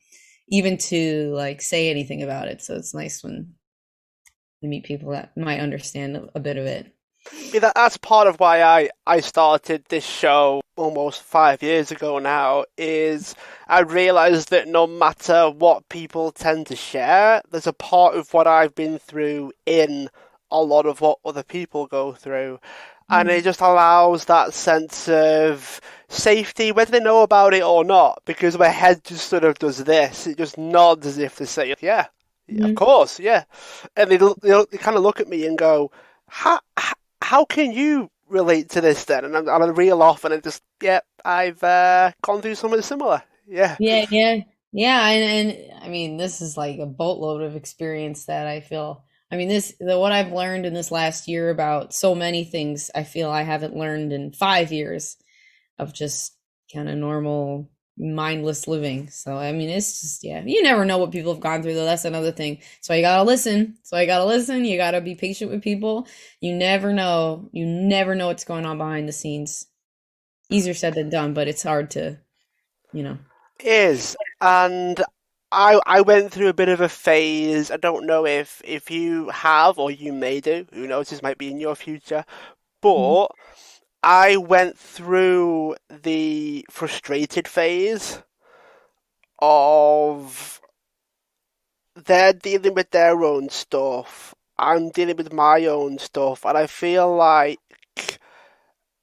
even to like say anything about it. So it's nice when you meet people that might understand a bit of it. Yeah, that's part of why I started this show almost 5 years ago now, is I realised that no matter what people tend to share, there's a part of what I've been through in a lot of what other people go through. And it Mm. just allows that sense of safety, whether they know about it or not, because my head just sort of does this. It just nods as if to say, yeah, of Mhm. course, yeah. And they kind of look at me and go, how can you relate to this then? And I reel off, and it just, yeah, I've gone through something similar. Yeah, Yeah, yeah, yeah, and I mean, this is like a boatload of experience that I feel. I mean, what I've learned in this last year about so many things, I feel I haven't learned in 5 years of just kind of normal, mindless living. So, I mean, it's just, yeah, you never know what people have gone through, though. That's another thing. So, you gotta listen. So, you gotta listen. You gotta be patient with people. You never know. You never know what's going on behind the scenes. Easier said than done, but it's hard to, you know. it is. And I went through a bit of a phase. I don't know if you have or you may do. Who knows? This might be in your future. Mhm. But I went through the frustrated phase of they're dealing with their own stuff. I'm dealing with my own stuff, and I feel like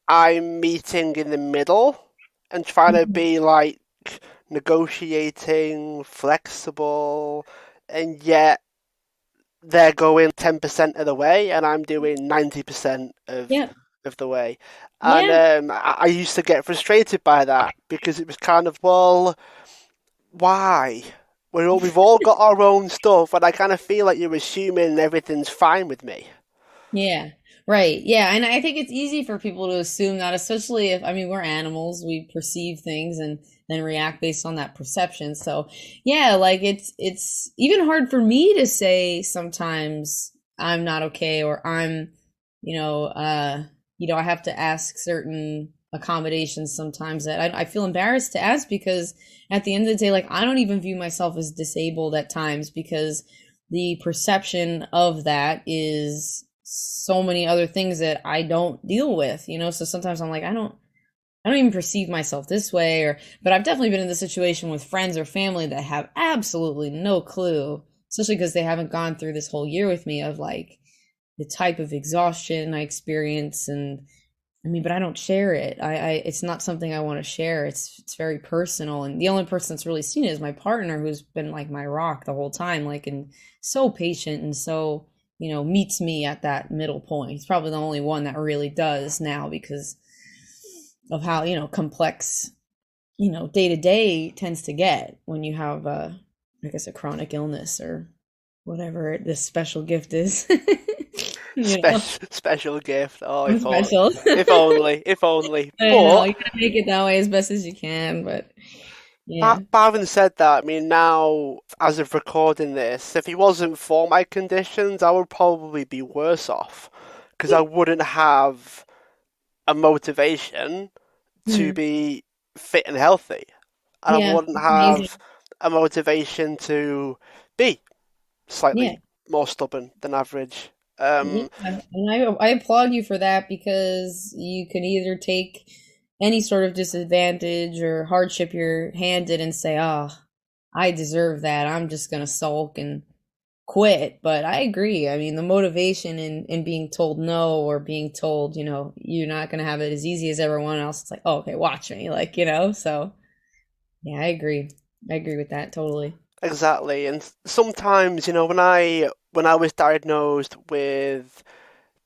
I'm meeting in the middle and trying to Mhm. be like negotiating, flexible, and yet they're going 10% of the way and I'm doing 90% Yeah. of the way. And Yeah. I used to get frustrated by that because it was kind of, well, why? We've all got our own stuff, and I kind of feel like you're assuming everything's fine with me. Yeah. Right. Yeah. And I think it's easy for people to assume that, especially if, I mean, we're animals, we perceive things and then react based on that perception. So, yeah, like it's even hard for me to say sometimes I'm not okay or I'm, you know, I have to ask certain accommodations sometimes that I feel embarrassed to ask because at the end of the day, like I don't even view myself as disabled at times because the perception of that is so many other things that I don't deal with, So sometimes I'm like, I don't even perceive myself this way but I've definitely been in the situation with friends or family that have absolutely no clue, especially because they haven't gone through this whole year with me of like the type of exhaustion I experience and I mean, but I don't share it. It's not something I want to share. It's very personal, and the only person that's really seen it is my partner, who's been like my rock the whole time, like and so patient and so meets me at that middle point. He's probably the only one that really does now because of how complex day to day tends to get when you have I guess a chronic illness or whatever this special gift is. Special gift. Oh, I'm special. if only, if only. I know But you gotta make it that way as best as you can, but yeah. having said that, I mean, now, as of recording this, if it wasn't for my conditions, I would probably be worse off because I wouldn't have a motivation to Mhm. be fit and healthy, and I Yeah, wouldn't it's have amazing. a motivation to be Yeah, slightly more stubborn than average. yeah, and I applaud you for that because you can either take any sort of disadvantage or hardship you're handed and say, "Oh, I deserve that. I'm just gonna sulk and quit." But I agree. I mean, the motivation in being told no or being told, you're not gonna have it as easy as everyone else. It's like, oh, okay, watch me, like, So yeah, I agree. I agree with that totally. Exactly, and sometimes, when I was diagnosed with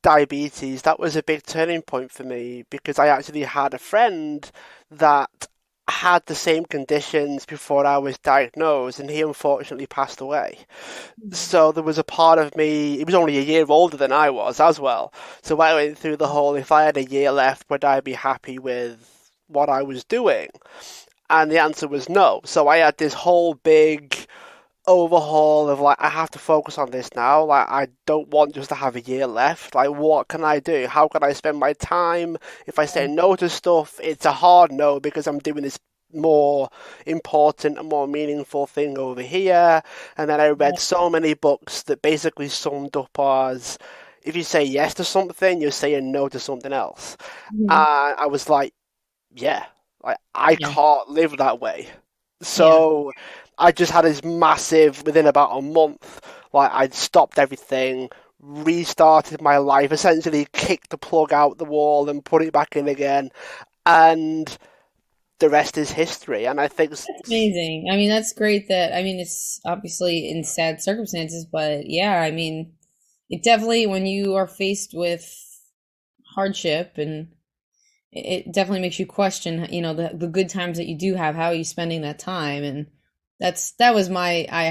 diabetes, that was a big turning point for me because I actually had a friend that had the same conditions before I was diagnosed, and he unfortunately passed away. So there was a part of me, he was only a year older than I was as well. So I went through the whole, if I had a year left, would I be happy with what I was doing? And the answer was no. So I had this whole big overhaul of like I have to focus on this now. Like I don't want just to have a year left. Like what can I do? How can I spend my time? If I say no to stuff, it's a hard no because I'm doing this more important and more meaningful thing over here. And then I read so many books that basically summed up as if you say yes to something, you're saying no to something else. Mhm. And I was like, yeah, like I Yeah. can't live that way. Yeah. So I just had this massive, within about a month, like I'd stopped everything, restarted my life, essentially kicked the plug out the wall and put it back in again, and the rest is history. And I think, Amazing. I mean, that's great that, I mean, it's obviously in sad circumstances, but yeah, I mean, it definitely, when you are faced with hardship, and it definitely makes you question, the good times that you do have, how are you spending that time? And I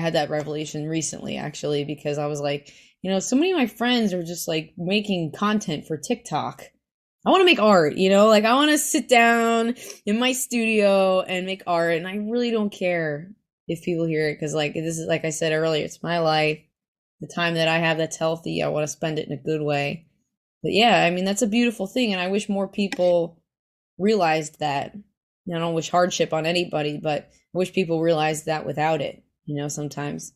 had that revelation recently, actually, because I was like, so many of my friends are just like making content for TikTok. I want to make art, like I want to sit down in my studio and make art, and I really don't care if people hear it, because like this is, like I said earlier, it's my life. The time that I have that's healthy, I want to spend it in a good way. But yeah, I mean, that's a beautiful thing, and I wish more people realized that. I don't wish hardship on anybody, but I wish people realized that without it, sometimes.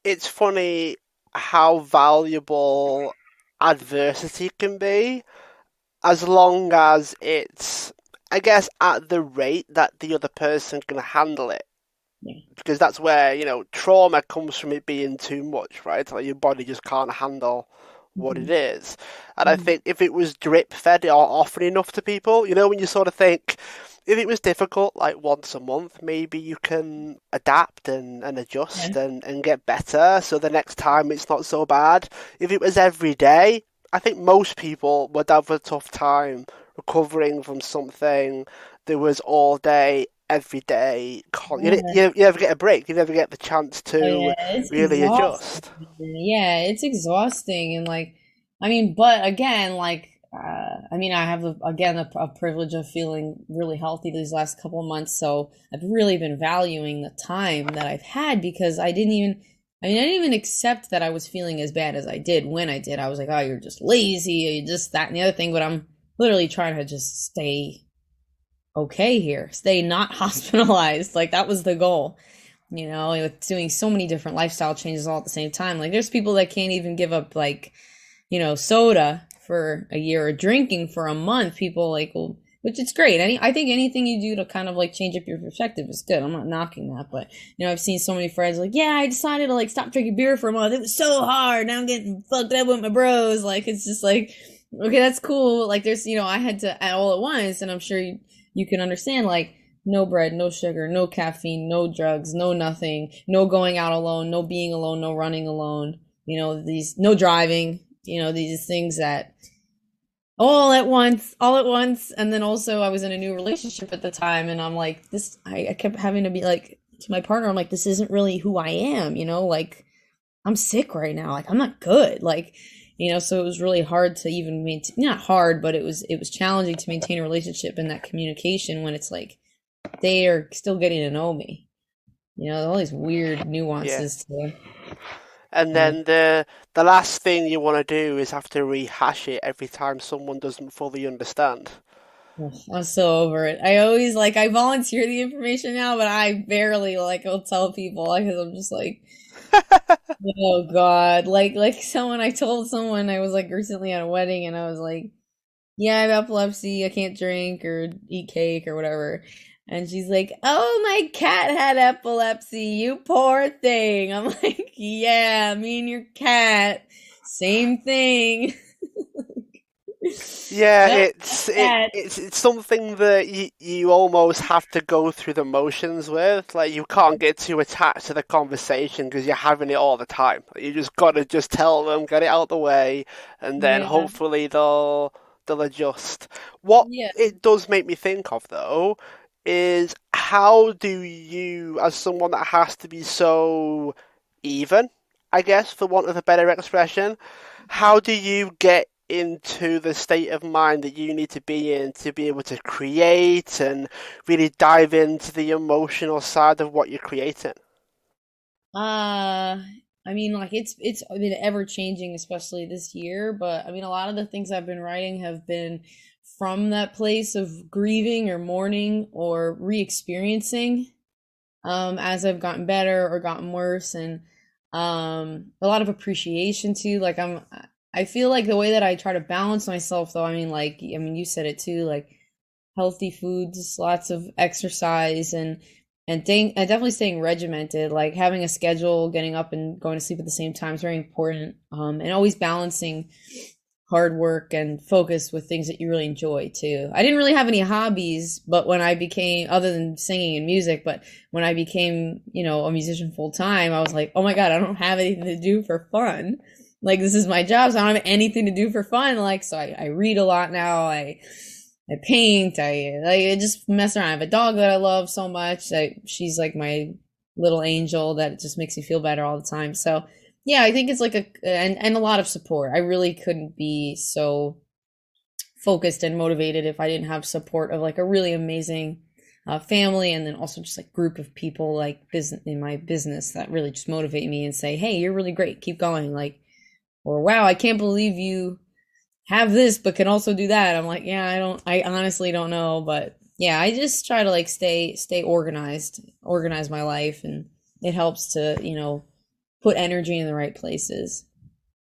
it's funny how valuable adversity can be, as long as it's, I guess, at the rate that the other person can handle it. Yeah. Because that's where, trauma comes from it being too much, right? Like your body just can't handle what it Mhm. is. And I Mhm. think if it was drip fed or often enough to people, when you sort of think, if it was difficult, like once a month, maybe you can adapt and Yeah. adjust and get better. So the next time it's not so bad. If it was every day, I think most people would have a tough time recovering from something that was all day, every day. Yeah. You never get a break. You never get the chance Oh, to yeah, it's really exhausting. adjust. Yeah, it's exhausting, and like, I mean, but again, like, I mean, I have again a privilege of feeling really healthy these last couple of months, so I've really been valuing the time that I've had, because I didn't even accept that I was feeling as bad as I did when I did. I was like, oh, you're just lazy, or you're just that and the other thing, but I'm literally trying to just stay okay here, stay not hospitalized. Like that was the goal, with doing so many different lifestyle changes all at the same time. Like there's people that can't even give up like, soda for a year or drinking for a month. People like, well, which it's great. I think anything you do to kind of like change up your perspective is good. I'm not knocking that, but I've seen so many friends like, yeah, I decided to like stop drinking beer for a month. It was so hard. Now I'm getting fucked up with my bros. Like it's just like, okay, that's cool. Like there's, I had to all at once, and I'm sure you can understand, like, no bread, no sugar, no caffeine, no drugs, no nothing, no going out alone, no being alone, no running alone, these, no driving, these things that all at once. And then also I was in a new relationship at the time, and I'm like, I kept having to be like to my partner, I'm like, this isn't really who I am, like I'm sick right now. Like I'm not good. Like, so it was really hard to even maintain, not hard, but it was challenging to maintain a relationship and that communication when it's like they are still getting to know me. All these weird Yeah. nuances to, And yeah. then the last thing you want to do is have to rehash it every time someone doesn't fully understand. Ugh, I'm so over it. I always like I volunteer the information now, but I barely like will tell people because I'm just like, oh God. Like someone I told someone I was like recently at a wedding, and I was like, yeah, I have epilepsy. I can't drink or eat cake or whatever. And she's like, oh, my cat had epilepsy. You poor thing. I'm like, yeah, me and your cat, same thing. Yeah, Yep, cat. it's something that you almost have to go through the motions with. Like you can't get too attached to the conversation because you're having it all the time. You just gotta just tell them, get it out the way, and then Yeah, hopefully they'll adjust. What yeah. it does make me think of though is how do you, as someone that has to be so even, I guess, for want of a better expression, how do you get into the state of mind that you need to be in to be able to create and really dive into the emotional side of what you're creating? Uh, I mean, like it's been ever changing, especially this year. But I mean, a lot of the things I've been writing have been from that place of grieving or mourning or re-experiencing, as I've gotten better or gotten worse, and a lot of appreciation too. Like I feel like the way that I try to balance myself, though, I mean, you said it too, like healthy foods, lots of exercise, and definitely staying regimented, like having a schedule, getting up and going to sleep at the same time is very important. And always balancing hard work and focus with things that you really enjoy too. I didn't really have any hobbies, but when I became, other than singing and music, but when I became, a musician full time, I was like, oh my God, I don't have anything to do for fun. Like this is my job, so I don't have anything to do for fun. Like, so I read a lot now. I paint. I just mess around. I have a dog that I love so much. She's like my little angel that just makes me feel better all the time. So yeah, I think it's like and a lot of support. I really couldn't be so focused and motivated if I didn't have support of like a really amazing family, and then also just like group of people like business in my business that really just motivate me and say, hey, you're really great, keep going. Like, or wow, I can't believe you have this but can also do that. I'm like, yeah, I honestly don't know, but yeah, I just try to like stay organize my life, and it helps to, put energy in the right places.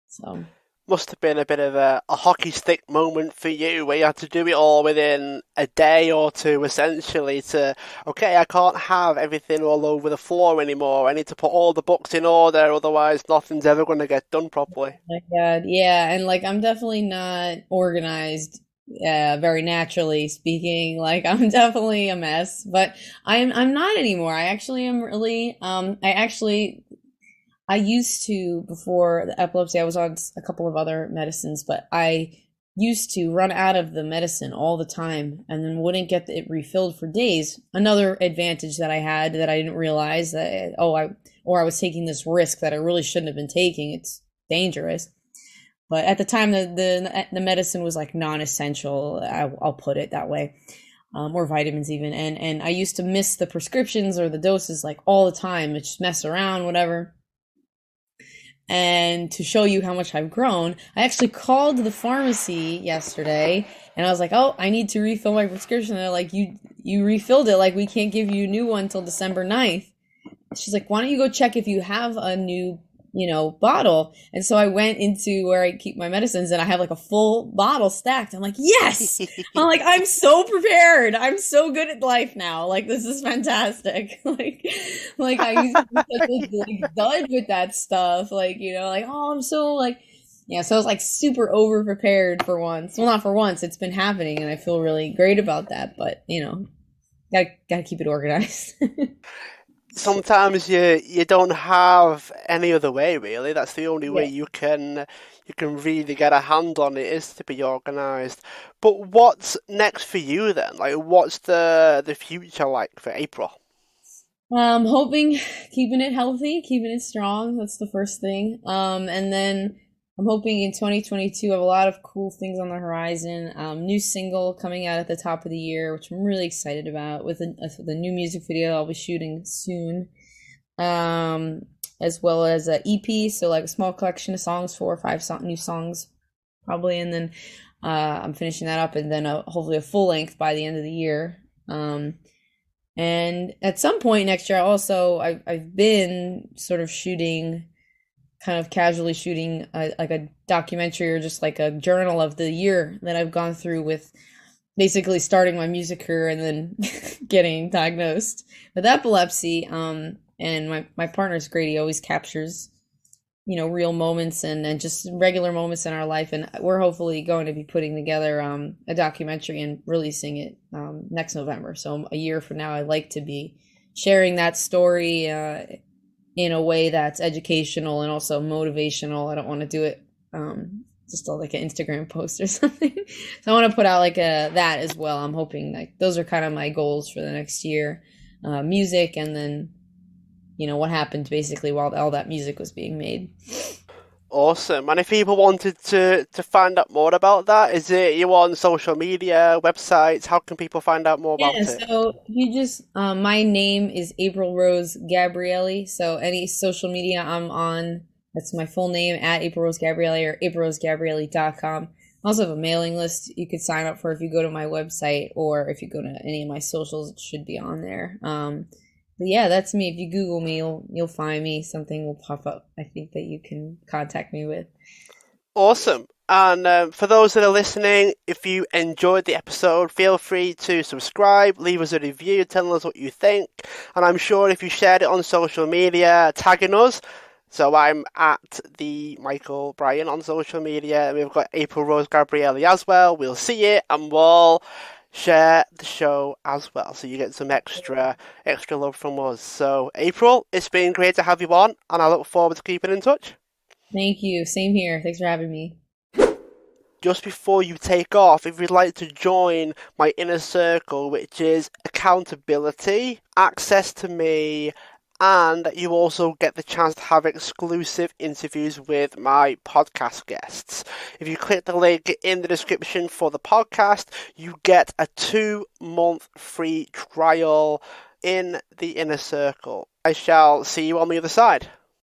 So Must have been a bit of a hockey stick moment for you where you had to do it all within a day or two, essentially, to, okay, I can't have everything all over the floor anymore. I need to put all the books in order, otherwise nothing's ever going to get done properly. my God, yeah, and like I'm definitely not organized, very naturally speaking. Like I'm definitely a mess, but I'm not anymore. I actually am really I used to, before the epilepsy, I was on a couple of other medicines, but I used to run out of the medicine all the time and then wouldn't get it refilled for days. Another advantage that I had that I didn't realize that, I was taking this risk that I really shouldn't have been taking. It's dangerous. But at the time, the medicine was like non-essential. I'll put it that way. Or vitamins even. And I used to miss the prescriptions or the doses like all the time. I just mess around, whatever. And to show you how much I've grown, I actually called the pharmacy yesterday and I was like, oh, I need to refill my prescription. And they're like, you refilled it. Like, we can't give you a new one until December 9th. She's like, why don't you go check if you have a new, bottle? And so I went into where I keep my medicines and I have like a full bottle stacked. I'm like, yes! I'm like, I'm so prepared. I'm so good at life now. Like, this is fantastic. like I used to be such a like, dud with that stuff. Like, like, oh, I'm so like, yeah, so I was like super over prepared for once. Well, not for once. It's been happening and I feel really great about that, but gotta keep it organized. Sometimes you don't have any other way, really. That's the only way Yeah. you can really get a hand on it, is to be organized. But what's next for you then? Like, what's the future like for April? Hoping keeping it healthy, keeping it strong. That's the first thing. And then I'm hoping in 2022 I have a lot of cool things on the horizon. New single coming out at the top of the year, which I'm really excited about, with the new music video I'll be shooting soon. As well as a EP, so like a small collection of songs, 4 or 5 new songs probably, and then I'm finishing that up, and then hopefully a full length by the end of the year. And at some point next year, also I've been sort of shooting, kind of casually shooting like a documentary or just like a journal of the year that I've gone through, with basically starting my music career and then getting diagnosed with epilepsy. And my partner's great. He always captures, real moments and just regular moments in our life. And we're hopefully going to be putting together a documentary and releasing it next November. So a year from now, I'd like to be sharing that story in a way that's educational and also motivational. I don't want to do it just like an Instagram post or something. So I want to put out like that as well. I'm hoping like those are kind of my goals for the next year. Music, and then what happened basically while all that music was being made. Awesome. And if people wanted to find out more about that, is it you on social media, websites? How can people find out more Yeah, about it? so you just my name is April Rose Gabrielli. So any social media I'm on, that's my full name, at April Rose Gabrielli or aprilrosegabrielli.com. I also have a mailing list you could sign up for if you go to my website, or if you go to any of my socials, it should be on there. But yeah, that's me. If you Google me, you'll find me. Something will pop up, I think, that you can contact me with. Awesome. And for those that are listening, if you enjoyed the episode, feel free to subscribe, leave us a review, tell us what you think. And I'm sure if you shared it on social media, tagging us. So I'm at the Michael Bryan on social media, and we've got April Rose Gabrielli as well. We'll see it, and we'll share the show as well, so you get some extra love from us. So April, it's been great to have you on, and I look forward to keeping in touch. Thank you. Same here. Thanks for having me. Just before you take off, if you'd like to join my inner circle, which is accountability, access to me, and you also get the chance to have exclusive interviews with my podcast guests. If you click the link in the description for the podcast, you get a 2-month free trial in the inner circle. I shall see you on the other side.